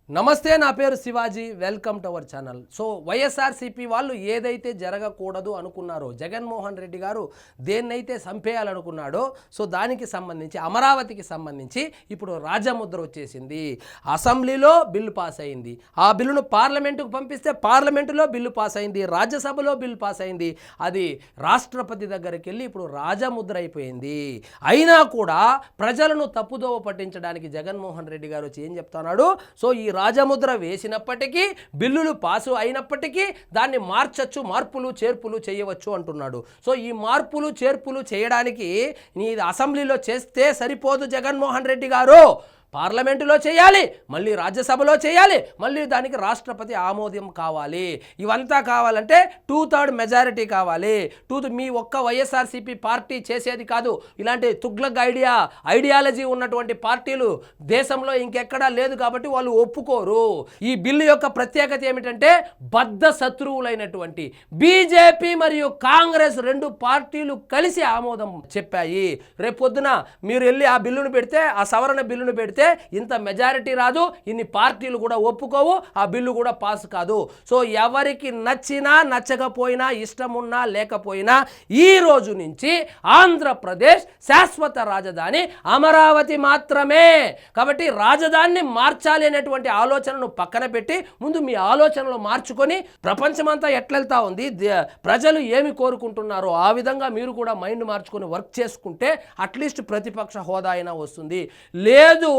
నమస్తే, నా పేరు Shivaji. Welcome to our channel. So YSRCP వాళ్ళు ఏదైతే జరగకూడదు అనుకున్నారో, జగన్మోహన్ రెడ్డి గారు దేన్నైతే చంపేయాలనుకున్నాడో, సో దానికి సంబంధించి అమరావతికి సంబంధించి ఇప్పుడు రాజముద్ర వచ్చేసింది. అసెంబ్లీలో బిల్లు పాస్ అయింది, ఆ బిల్లును పార్లమెంటుకు పంపిస్తే పార్లమెంటులో బిల్లు పాస్ అయింది, రాజ్యసభలో బిల్లు పాస్ అయింది, అది రాష్ట్రపతి దగ్గరికి వెళ్ళి ఇప్పుడు రాజముద్ర అయిపోయింది. అయినా కూడా ప్రజలను తప్పుదోవ పట్టించడానికి జగన్మోహన్ రెడ్డి గారు వచ్చి ఏం చెప్తున్నాడు, సో ఈ రాజముద్ర వేసినప్పటికీ, బిల్లులు పాసు అయినప్పటికీ దాన్ని మార్చచ్చు, మార్పులు చేర్పులు చేయవచ్చు అంటున్నాడు. సో ఈ మార్పులు చేర్పులు చేయడానికి నీ అసెంబ్లీలో చేస్తే సరిపోదు జగన్మోహన్ రెడ్డి గారు, పార్లమెంటులో చేయాలి, మళ్ళీ రాజ్యసభలో చేయాలి, మళ్ళీ దానికి రాష్ట్రపతి ఆమోదం కావాలి. ఇవంతా కావాలంటే 2/3 మెజారిటీ కావాలి. మీ ఒక్క వైఎస్ఆర్సీపీ పార్టీ చేసేది కాదు. ఇలాంటి తుగ్లక్ ఐడియాలజీ ఉన్నటువంటి పార్టీలు దేశంలో ఇంకెక్కడా లేదు కాబట్టి వాళ్ళు ఒప్పుకోరు. ఈ బిల్లు యొక్క ప్రత్యేకత ఏమిటంటే, బద్ధ శత్రువులైనటువంటి బీజేపీ మరియు కాంగ్రెస్ రెండు పార్టీలు కలిసి ఆమోదం చెప్పాయి. రేపొద్దున మీరు వెళ్ళి ఆ బిల్లును పెడితే, ఆ సవరణ బిల్లును పెడితే ఇంత మెజారిటీ రాదు, ఇన్ని పార్టీలు కూడా ఒప్పుకోవు, ఆ బిల్లు కూడా పాస్ కాదు. సో ఎవరికి నచ్చినా నచ్చకపోయినా, ఇష్టమున్నా లేకపోయినా, ఈ రోజు నుంచి ఆంధ్రప్రదేశ్ శాశ్వత రాజధాని అమరావతి మాత్రమే. కాబట్టి రాజధానిని మార్చాలి అనేటువంటి ఆలోచనను పక్కన పెట్టి ముందు మీ ఆలోచనలు మార్చుకొని, ప్రపంచమంతా ఎట్లెళ్తా ఉంది, ప్రజలు ఏమి కోరుకుంటున్నారో ఆ విధంగా మీరు కూడా మైండ్ మార్చుకొని వర్క్ చేసుకుంటే అట్లీస్ట్ ప్రతిపక్ష హోదా అయినా వస్తుంది. లేదు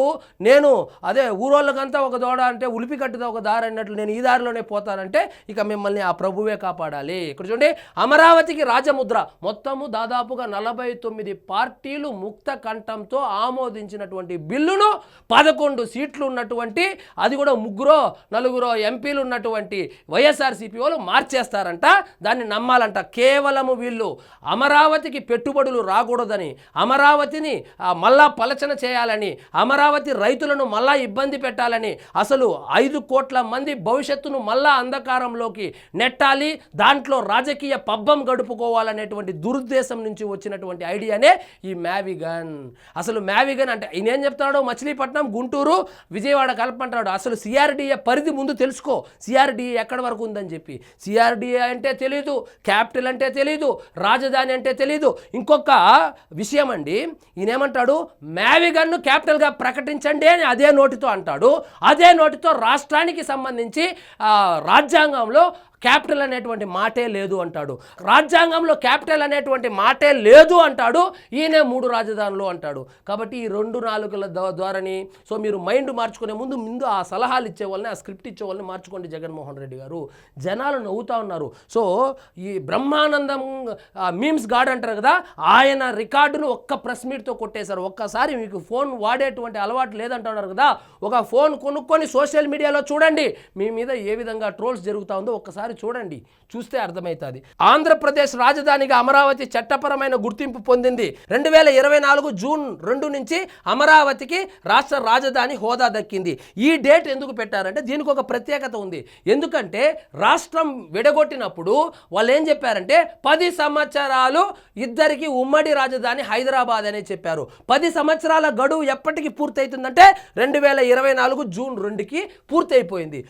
నేను అదే ఊరోళ్ళకంతా ఒక దోడ అంటే ఉలిపి కట్టుదా ఒక దారి అన్నట్లు నేను ఈ దారిలోనే పోతానంటే ఇక మిమ్మల్ని ఆ ప్రభువే కాపాడాలి. ఇక్కడ చూడండి, అమరావతికి రాజముద్ర. మొత్తము దాదాపుగా 49 పార్టీలు ముక్త కంఠంతో ఆమోదించినటువంటి బిల్లును 11 సీట్లు ఉన్నటువంటి, అది కూడా 3-4 ఎంపీలు ఉన్నటువంటి వైఎస్ఆర్సీపీ వాళ్ళు మార్చేస్తారంట. దాన్ని నమ్మాలంట. కేవలము వీళ్ళు అమరావతికి పెట్టుబడులు రాకూడదని, అమరావతిని మళ్ళా పలచన చేయాలని, అమరావతి రైతులను మళ్ళా ఇబ్బంది పెట్టాలని, అసలు 5 కోట్ల మంది భవిష్యత్తును మళ్ళా అంధకారంలోకి నెట్టాలి, దాంట్లో రాజకీయ పబ్బం గడుపుకోవాలనేటువంటి దురుద్దేశం నుంచి వచ్చినటువంటి ఐడియానే ఈ మ్యావిగన్. అసలు మ్యావిగన్ అంటే ఈయనేం చెప్తాడో, మచిలీపట్నం, గుంటూరు, విజయవాడ కలపంటాడు. అసలు సిఆర్డీఏ పరిధి ముందు తెలుసుకో, సిఆర్డీఏ ఎక్కడి వరకు ఉందని చెప్పి. సిఆర్డీఏ అంటే తెలీదు, క్యాపిటల్ అంటే తెలీదు, రాజధాని అంటే తెలీదు. ఇంకొక విషయం అండి, ఈయనేమంటాడు, మ్యావిగన్ను క్యాపిటల్గా ప్రకటించండి అని అదే నోటితో అంటాడు. అదే నోటితో రాష్ట్రానికి సంబంధించి రాజ్యాంగంలో క్యాపిటల్ అనేటువంటి మాటే లేదు అంటాడు. రాజ్యాంగంలో క్యాపిటల్ అనేటువంటి మాటే లేదు అంటాడు. ఈయనే 3 రాజధానులు అంటాడు. కాబట్టి ఈ 2 నాలుకల ద్వారాని, సో మీరు మైండ్ మార్చుకునే ముందు ఆ సలహాలు ఇచ్చే వాళ్ళని, ఆ స్క్రిప్ట్ ఇచ్చే వాళ్ళని మార్చుకోండి జగన్మోహన్ రెడ్డి గారు. జనాలు నవ్వుతూ ఉన్నారు. సో ఈ బ్రహ్మానందం మీమ్స్ గాడ్ అంటారు కదా, ఆయన రికార్డును ఒక్క ప్రెస్ మీట్తో కొట్టేశారు. ఒక్కసారి మీకు ఫోన్ వాడేటువంటి అలవాటు లేదంటున్నారు కదా, ఒక ఫోన్ కొనుక్కొని సోషల్ మీడియాలో చూడండి మీ మీద ఏ విధంగా ట్రోల్స్ జరుగుతూ ఉందో ఒక్కసారి చూడండి, చూస్తే అర్థమవుతుంది. ఆంధ్రప్రదేశ్ రాజధానిగా అమరావతి చట్టపరమైన గుర్తింపు పొందింది. 2024 జూన్ 2 నుంచి అమరావతికి రాష్ట్ర రాజధాని హోదా దక్కింది. ఈ డేట్ ఎందుకు పెట్టారంటే దీనికి ఒక ప్రత్యేకత ఉంది. ఎందుకంటే రాష్ట్రం విడగొట్టినప్పుడు వాళ్ళు ఏం చెప్పారంటే 10 సంవత్సరాలు ఇద్దరికి ఉమ్మడి రాజధాని హైదరాబాద్ అని చెప్పారు. 10 సంవత్సరాల గడువు ఎప్పటికి పూర్తవుతుందంటే 2024 జూన్ 2కి పూర్తయిపోయింది.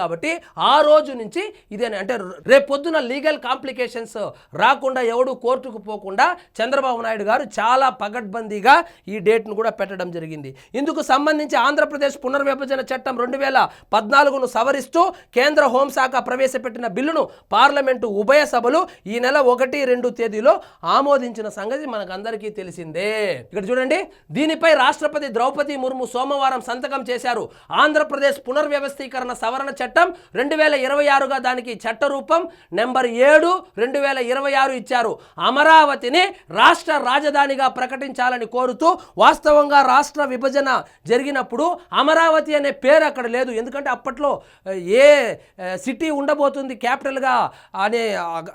కాబట్టి ఆ రోజు నుంచి ఇదేనే అంటే రేపు పొద్దున లీగల్ కాంప్లికేషన్స్ రాకుండా, ఎవడు కోర్టుకు పోకుండా చంద్రబాబు నాయుడు గారు చాలా పగడ్బందీగా ఈ డేట్ను కూడా పెట్టడం జరిగింది. ఇందుకు సంబంధించి ఆంధ్రప్రదేశ్ పునర్విభజన చట్టం 2014ను సవరిస్తూ కేంద్ర హోంశాఖ ప్రవేశపెట్టిన బిల్లును పార్లమెంటు ఉభయ సభలు ఈ నెల 1-2 తేదీలో ఆమోదించిన సంగతి మనకందరికీ తెలిసిందే. ఇక్కడ చూడండి, దీనిపై రాష్ట్రపతి ద్రౌపది ముర్ము సోమవారం సంతకం చేశారు. ఆంధ్రప్రదేశ్ పునర్వ్యవస్థీకరణ సవరణ చట్టం 2026గా దానికి చట్టరూపం నెంబర్ 7 2026 ఇచ్చారు. అమరావతిని రాష్ట్ర రాజధానిగా ప్రకటించాలని కోరుతూ, వాస్తవంగా రాష్ట్ర విభజన జరిగినప్పుడు అమరావతి అనే పేరు అక్కడ లేదు. ఎందుకంటే అప్పట్లో ఏ సిటీ ఉండబోతుంది క్యాపిటల్గా అనే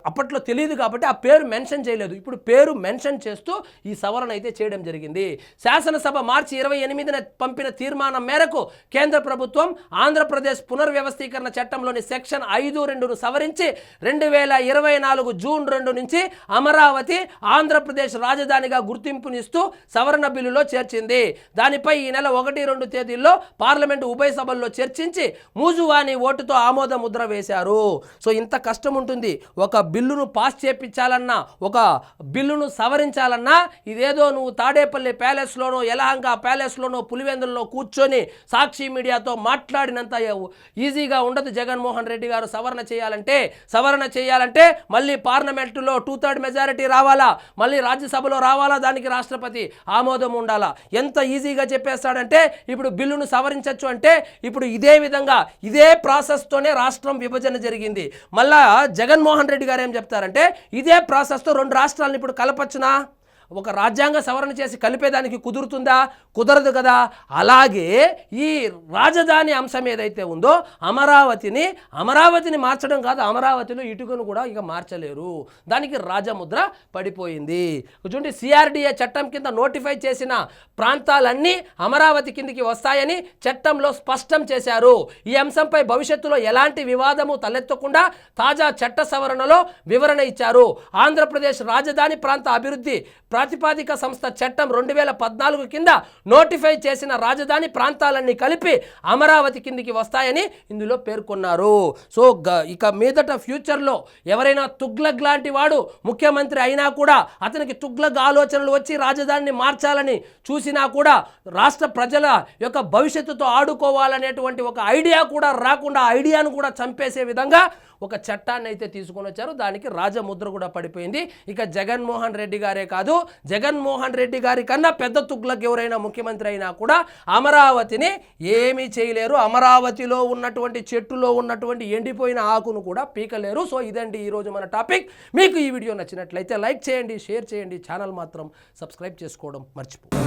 అప్పట్లో తెలియదు కాబట్టి ఆ పేరు మెన్షన్ చేయలేదు. ఇప్పుడు పేరు మెన్షన్ చేస్తూ ఈ సవరణ అయితే చేయడం జరిగింది. శాసనసభ మార్చి 28న పంపిన తీర్మానం మేరకు కేంద్ర ప్రభుత్వం ఆంధ్రప్రదేశ్ పునర్వ్యవస్థీకరణ చట్టంలోని సెక్షన్ 5 52ను సవరించి 2024 జూన్ 2 నుంచి అమరావతి ఆంధ్రప్రదేశ్ రాజధానిగా గుర్తింపునిస్తూ సవరణ బిల్లులో చేర్చింది. దానిపై ఈ నెల 1-2 తేదీల్లో పార్లమెంటు ఉభయ సభల్లో చర్చించి మూజువాని ఓటుతో ఆమోద ముద్ర వేశారు. సో ఇంత కష్టం ఉంటుంది. ఒక బిల్లును పాస్ చేపించాలన్నా, ఒక బిల్లును సవరించాలన్నా ఇదేదో నువ్వు తాడేపల్లి ప్యాలెస్లోనో, యలహంక ప్యాలెస్లోనో, పులివెందులలో కూర్చొని సాక్షి మీడియాతో మాట్లాడినంత ఈజీగా ఉండదు. జగన్మోహన్ రెడ్డి గారు సవరణ చేయాలంటే మళ్ళీ పార్లమెంటులో 2/3 మెజారిటీ రావాలా, మళ్ళీ రాజ్యసభలో రావాలా, దానికి రాష్ట్రపతి ఆమోదం ఉండాలా. ఎంత ఈజీగా చెప్పేస్తాడంటే ఇప్పుడు బిల్లును సవరించవచ్చు అంటే ఇప్పుడు ఇదే విధంగా ఇదే ప్రాసెస్తోనే రాష్ట్రం విభజన జరిగింది. మళ్ళా జగన్మోహన్ రెడ్డి గారు ఏం చెప్తారంటే ఇదే ప్రాసెస్తో 2 రాష్ట్రాలను ఇప్పుడు కలపచ్చునా? ఒక రాజ్యాంగ సవరణ చేసి కలిపేదానికి కుదురుతుందా? కుదరదు కదా. అలాగే ఈ రాజధాని అంశం ఏదైతే ఉందో అమరావతిని మార్చడం కాదు, అమరావతిలో ఇటుకను కూడా ఇక మార్చలేరు. దానికి రాజముద్ర పడిపోయింది. చూడండి, సిఆర్డిఏ చట్టం కింద నోటిఫై చేసిన ప్రాంతాలన్నీ అమరావతి కిందికి వస్తాయని చట్టంలో స్పష్టం చేశారు. ఈ అంశంపై భవిష్యత్తులో ఎలాంటి వివాదము తలెత్తకుండా తాజా చట్ట సవరణలో వివరణ ఇచ్చారు. ఆంధ్రప్రదేశ్ రాజధాని ప్రాంత అభివృద్ధి ప్రాతిపాదిక సంస్థ చట్టం 2014 కింద నోటిఫై చేసిన రాజధాని ప్రాంతాలన్నీ కలిపి అమరావతి కిందికి వస్తాయని ఇందులో పేర్కొన్నారు. సో ఇక మీదట ఫ్యూచర్లో ఎవరైనా తుగ్లక్ లాంటి వాడు ముఖ్యమంత్రి అయినా కూడా, అతనికి తుగ్లక్ ఆలోచనలు వచ్చి రాజధానిని మార్చాలని చూసినా కూడా, రాష్ట్ర ప్రజల యొక్క భవిష్యత్తుతో ఆడుకోవాలనేటువంటి ఒక ఐడియా కూడా రాకుండా ఐడియాను కూడా చంపేసే విధంగా ఒక చట్టాన్ని అయితే తీసుకొని వచ్చారు. దానికి రాజముద్ర కూడా పడిపోయింది. ఇక జగన్మోహన్ రెడ్డి గారే కాదు, జగన్మోహన్ రెడ్డి గారి కన్నా పెద్ద తుగ్లక్ ఎవరైనా ముఖ్యమంత్రి అయినా కూడా అమరావతిని ఏమీ చేయలేరు. అమరావతిలో ఉన్నటువంటి చెట్టులో ఉన్నటువంటి ఎండిపోయిన ఆకును కూడా పీకలేరు. సో ఇదండి ఈరోజు మన టాపిక్. మీకు ఈ వీడియో నచ్చినట్లయితే లైక్ చేయండి, షేర్ చేయండి, ఛానల్ మాత్రం సబ్స్క్రైబ్ చేసుకోవడం మర్చిపోండి.